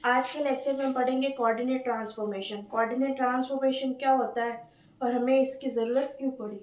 आज के लेक्चर में हम पढ़ेंगे कोऑर्डिनेट ट्रांसफॉर्मेशन। कोऑर्डिनेट ट्रांसफॉर्मेशन क्या होता है और हमें इसकी ज़रूरत क्यों पड़ी।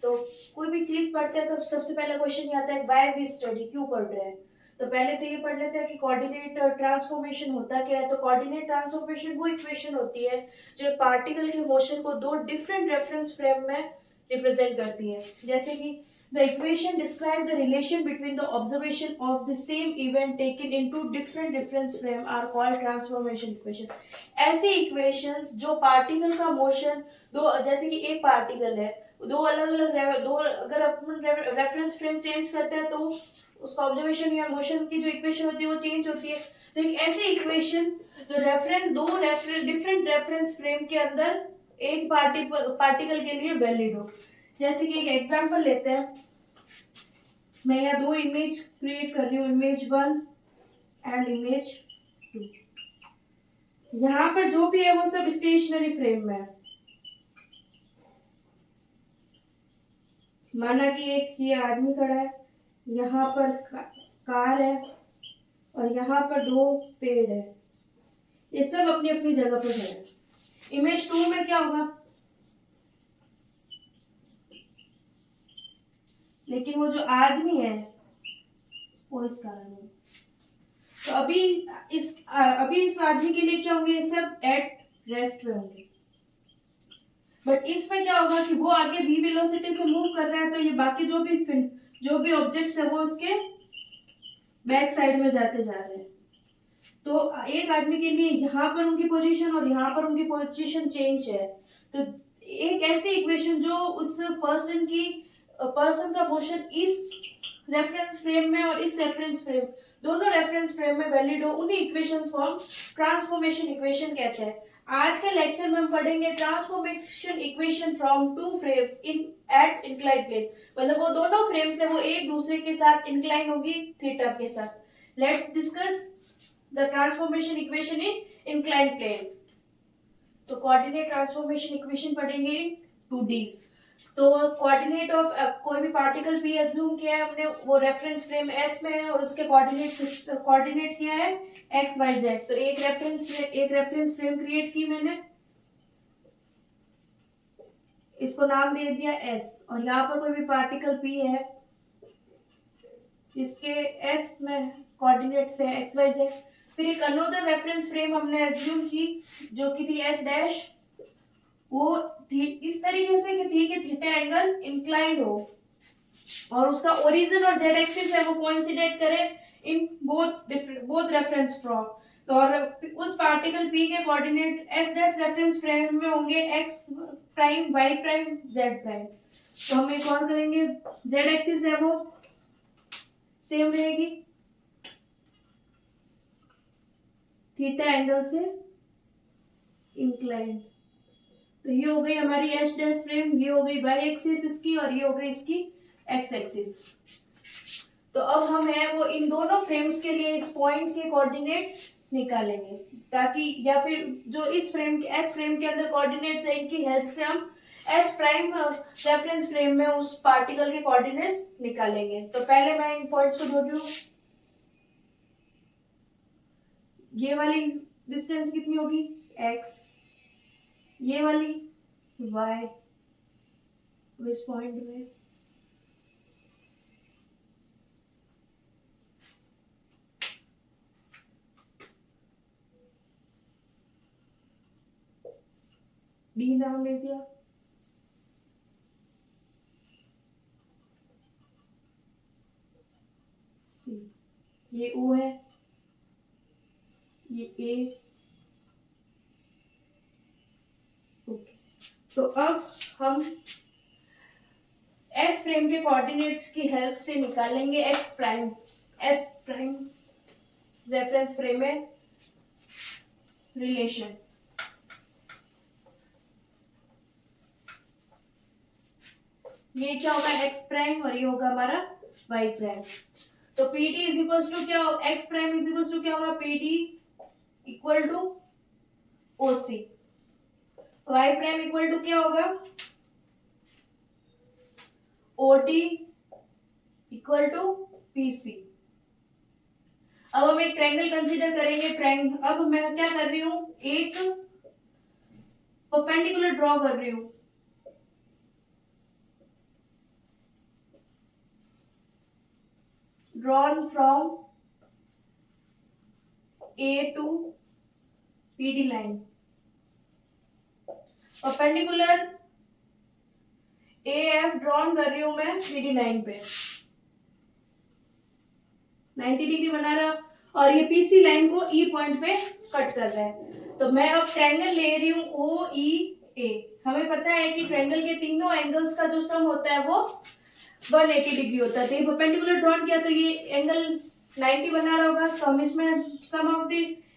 तो कोई भी चीज़ पढ़ते हैं तो सबसे पहला क्वेश्चन ये आता है, व्हाई वी स्टडी, क्यों पढ़ रहे हैं। तो पहले तो ये पढ़ लेते हैं कि कोऑर्डिनेट ट्रांसफॉर्मेशन होता क्या है। तो कोऑर्डिनेट ट्रांसफॉर्मेशन वो इक्वेशन होती है जो एक पार्टिकल के मोशन को दो डिफरेंट रेफरेंस फ्रेम में रिप्रेजेंट करती है। जैसे कि the equation describe the relation between the observation of the same event taken in two different reference frame are called transformation equation। ऐसे इक्वेशंस जो पार्टिकल का मोशन दो, जैसे कि एक पार्टिकल है, दो अलग अलग दो, अगर अपन रेफरेंस फ्रेम चेंज करते हैं तो उसका ऑब्जर्वेशन या मोशन की जो इक्वेशन होती है वो चेंज होती है। तो एक ऐसी इक्वेशन जो डिफरेंट रेफरेंस फ्रेम के अंदर एक पार्टिकल के लिए वैलिड हो। जैसे कि एक एग्जांपल लेते हैं, मैं यहाँ दो इमेज क्रिएट कर रही हूँ, इमेज 1 एंड इमेज 2। यहाँ पर जो भी है वो सब स्टेशनरी फ्रेम में है। माना कि एक ये आदमी खड़ा है, यहाँ पर कार है और यहाँ पर दो पेड़ है, ये सब अपनी अपनी जगह पर है। इमेज 2 में क्या होगा, लेकिन वो जो आदमी है वो इस कारण है। तो अभी इस आदमी के लिए क्या होंगे, ये सब एट रेस्ट में होंगे। बट इसमें क्या होगा कि वो आगे v वेलोसिटी से मूव कर रहा है, तो ये बाकी जो भी ऑब्जेक्ट्स है वो उसके बैक साइड में जाते जा रहे हैं। तो एक आदमी के लिए यहाँ पर उनकी पोजीशन और यहाँ पर उनकी पोजीशन चेंज है। तो एक ऐसी इक्वेशन जो उस पर्सन का मोशन इस रेफरेंस फ्रेम में और इस रेफरेंस फ्रेम, दोनों रेफरेंस फ्रेम में वैलिड हो, उन्हीं इक्वेशंस को हम ट्रांसफॉर्मेशन इक्वेशन कहते हैं। आज के लेक्चर में हम पढ़ेंगे transformation equation from two frames in at inclined plane. मतलब वो दोनों फ्रेम्स है वो एक दूसरे के साथ इंक्लाइन होगी थीटा के साथ। Let's discuss the transformation equation in inclined plane. तो कोऑर्डिनेट ट्रांसफॉर्मेशन इक्वेशन पढ़ेंगे इन 2Ds। तो कोऑर्डिनेट ऑफ कोई भी पार्टिकल P एज्यूम किया है हमने, वो रेफरेंस फ्रेम S में है और उसके कोऑर्डिनेट किया है x y z। तो एक रेफरेंस फ्रेम क्रिएट की मैंने, इसको नाम दे दिया S, और यहाँ पर कोई भी पार्टिकल P है इसके S में कोऑर्डिनेट्स है x y z। फिर एक अनदर रेफरेंस फ्रेम हमने एज्यूम की जो कि थी S डैश, वो इस तरीके से कि थी कि थीटा एंगल इंक्लाइंड हो और उसका ओरिजिन और जेड एक्सिस है वो कोइंसिडेंट करे इन बोथ रेफरेंस फ्रेम। तो और उस पार्टिकल P के coordinate S dash reference frame में होंगे x prime y prime z prime. तो हम एक और करेंगे, जेड एक्सिस है वो सेम रहेगी थीटा एंगल से इंक्लाइंड। तो ये हो गई हमारी एच डैश फ्रेम, ये हो गई वाई एक्सिस इसकी, और ये हो गई इसकी एक्स एक्सिस। तो अब हम है वो इन दोनों फ्रेम्स के लिए इस पॉइंट के कोऑर्डिनेट्स निकालेंगे, ताकि या फिर जो इस फ्रेम के एस फ्रेम के अंदर कोऑर्डिनेट्स है इनकी हेल्प से हम एस प्राइम रेफरेंस फ्रेम में उस पार्टिकल के कोऑर्डिनेट्स निकालेंगे। तो पहले मैं इन पॉइंट्स को जोड़ रही हूँ। ये वाली डिस्टेंस कितनी होगी x, ये वाली y इस पॉइंट में, d नाम ले दिया, c, ये o है, ये a। ओके, तो अब हम एस फ्रेम के कोऑर्डिनेट्स की हेल्प से निकालेंगे x prime, S prime reference frame में रिलेशन। ये क्या होगा एक्स प्राइम और ये होगा हमारा वाई प्राइम। तो P D is equal to क्या, x prime is equal to क्या होगा, P D equal to O C, y prime equal to क्या होगा, O D equal to P C. अब हम एक ट्रायंगल कंसीडर करेंगे। अब मैं क्या कर रही हूँ, एक परपेंडिकुलर ड्रॉ कर रही हूँ। Drawn from A to PD line, perpendicular A F drawn कर रही हूं मैं पीडी लाइन पे, 90 डिग्री बना रहा, और ये पीसी लाइन को ई पॉइंट पे कट कर रहा है। तो मैं अब ट्रायंगल ले रही हूँ ओ ई ए। हमें पता है कि ट्रायंगल के तीनों एंगल्स का जो सम होता है वो 180 डिग्री होता है। तो ये परपेंडिकुलर ड्रॉन किया तो ये एंगल 90 बना रहा होगा, तो हम इसमें सम ऑफ द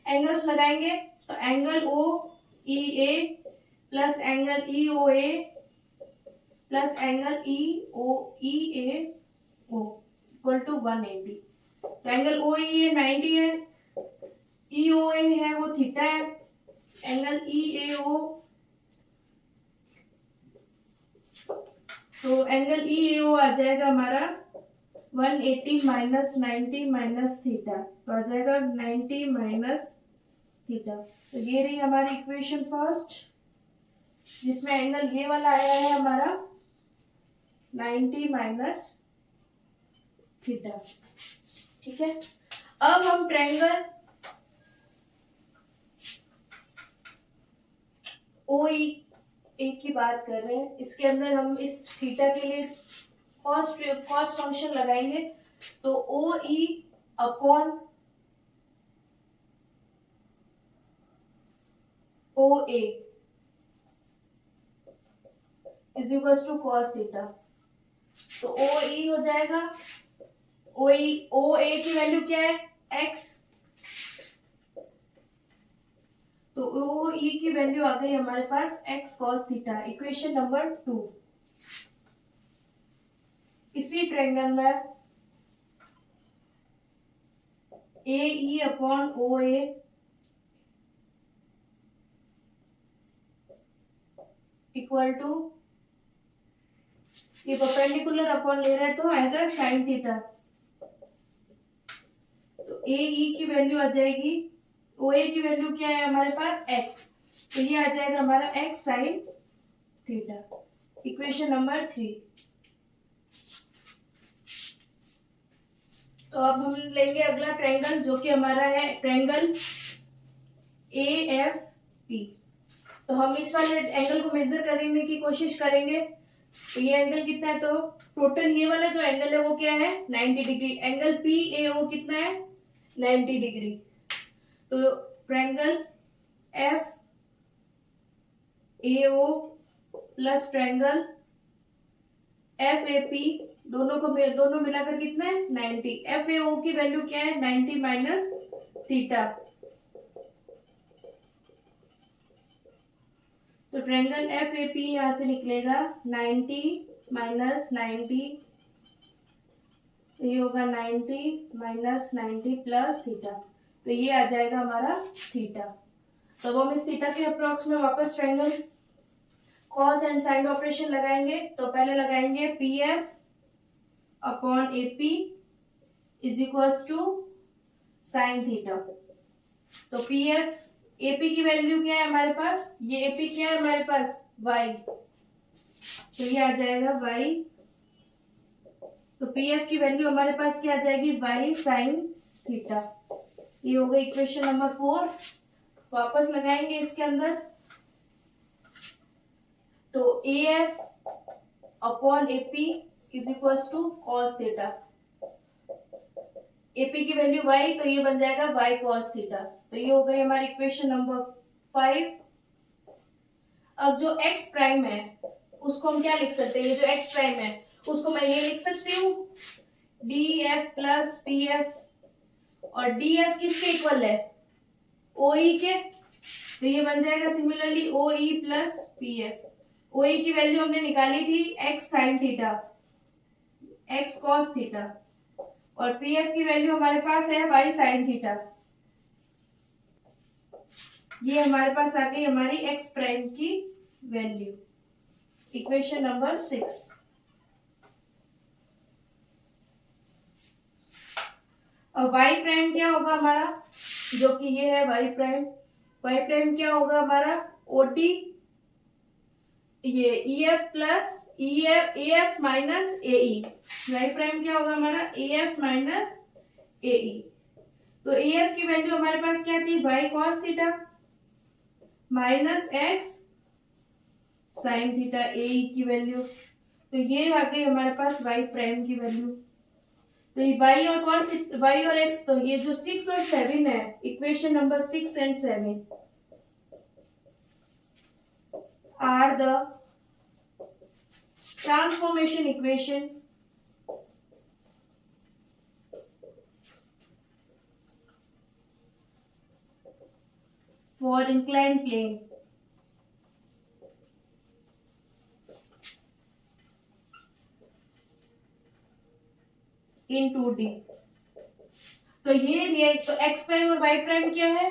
एंगल्स लगाएंगे। तो angle O E A plus angle E O A plus angle E A O equal to 180। तो एंगल ओ ई ए 90 है, ई ओ ए है वो थीटा है, एंगल ई ए ओ, तो एंगल ई ए ओ आ जाएगा हमारा 180 माइनस 90 माइनस थीटा, तो आ जाएगा 90 माइनस थीटा। तो ये रही हमारी इक्वेशन फर्स्ट, जिसमें एंगल ये वाला आया है हमारा 90 माइनस थीटा। ठीक है, अब हम ट्रायंगल ओ ई ए की बात कर रहे हैं। इसके अंदर हम इस थीटा के लिए कॉस फंक्शन लगाएंगे। तो O E upon O A is equal to cos theta. तो ओ ई हो जाएगा, ओ ए की वैल्यू क्या है, एक्स, तो ओ ई की वैल्यू आ गई हमारे पास x cos theta, equation number 2। इसी ट्रायंगल में A E upon O A equal to, ये परपेंडिकुलर अपॉन ले रहा है तो आएगा साइन थीटा। तो ए ई की वैल्यू आ जाएगी, ओ ए की वैल्यू क्या है हमारे पास एक्स, तो ये आ जाएगा हमारा x sine theta, equation number 3। तो अब हम लेंगे अगला ट्रायंगल, जो कि हमारा है ट्रायंगल ए एफ पी। तो हम इस वाले एंगल को मेजर करने की कोशिश करेंगे। तो ये एंगल कितना है, तो टोटल ये वाला जो एंगल है वो क्या है 90 degree. Angle P A O कितना है 90 डिग्री। तो triangle F A O plus triangle F A P, दोनों मिलाकर कितना है 90। एफ ए ओ की वैल्यू क्या है 90 माइनस थीटा। तो ट्रायंगल एफ ए पी यहां से निकलेगा 90 माइनस 90, तो ये होगा 90 माइनस 90 प्लस थीटा, तो ये आ जाएगा हमारा थीटा। तो अब हम इस थीटा के अप्रोक्स में वापस triangle cos and sine operation लगाएंगे। तो पहले लगाएंगे P F upon A P is equal to sine theta. तो पी एफ एपी की वैल्यू क्या है हमारे पास, ये एपी क्या है हमारे पास y, तो ये आ जाएगा y। तो पी एफ की वैल्यू हमारे पास क्या आ जाएगी y साइन थीटा। ये हो गई इक्वेशन नंबर 4। वापस लगाएंगे इसके अंदर। तो A F upon AP is equal to cos theta. AP की वैल्यू y, तो ये बन जाएगा y cos थीटा। तो ये हो गई हमारी इक्वेशन नंबर 5। अब जो x प्राइम है उसको हम क्या लिख सकते हैं, ये जो x प्राइम है उसको मैं ये लिख सकती हूँ D F plus P F, और डी एफ किसके इक्वल है ओ ई के, तो ये बन जाएगा similarly O E plus P F. O E की वैल्यू हमने निकाली थी x sine theta, x cos theta, और पी एफ की वैल्यू हमारे पास है y साइन थीटा। ये हमारे पास आ गई हमारी x प्राइम की वैल्यू, इक्वेशन नंबर 6। और वाई प्राइम क्या होगा हमारा, जो कि ये है वाई प्राइम क्या होगा हमारा ओटी, ये E F plus A F minus A E, Y prime क्या होगा हमारा ए एफ माइनस ए ई। तो ए एफ की वैल्यू हमारे पास क्या थी, y cos theta minus x sine theta, A E की वैल्यू। तो ये आ गई हमारे पास वाई प्राइम की वैल्यू। तो ये वाई और कॉस वाई और एक्स, तो ये जो 6 और 7 है, equation number 6 and 7 are the transformation equation for inclined plane in 2D। तो ये तो x प्राइम और y प्राइम क्या है,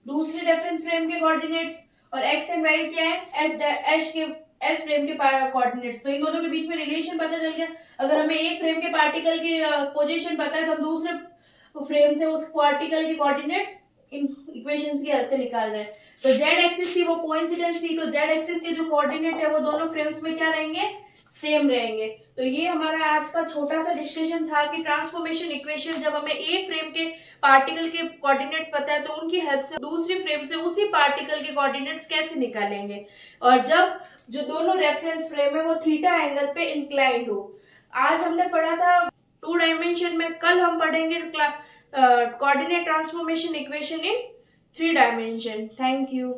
दूसरे रेफरेंस फ्रेम के कोऑर्डिनेट्स, और x एंड y क्या है, s फ्रेम के कोऑर्डिनेट्स। तो इन दोनों के बीच में रिलेशन पता चल गया। अगर हमें एक फ्रेम के पार्टिकल की पोजीशन पता है तो हम दूसरे फ्रेम से उस पार्टिकल के कोऑर्डिनेट्स इन इक्वेशंस की हेल्प से निकाल रहे हैं। तो z एक्सिस थी वो कोइंसिडेंस थी, तो z एक्सिस के जो कोऑर्डिनेट है वो दोनों फ्रेम्स में क्या रहेंगे, सेम रहेंगे। तो ये हमारा आज का छोटा सा डिस्कशन था कि ट्रांसफॉर्मेशन इक्वेशन जब हमें एक फ्रेम के पार्टिकल के कोऑर्डिनेट्स पता है तो उनकी हेल्प से दूसरी फ्रेम से उसी पार्टिकल के कोऑर्डिनेट्स कैसे निकालेंगे, और जब जो दोनों रेफरेंस फ्रेम है वो थीटा एंगल पे इंक्लाइंड हो। आज हमने पढ़ा था 2 डायमेंशन में, कल हम पढ़ेंगे coordinate transformation equation in 3 dimension. Thank you.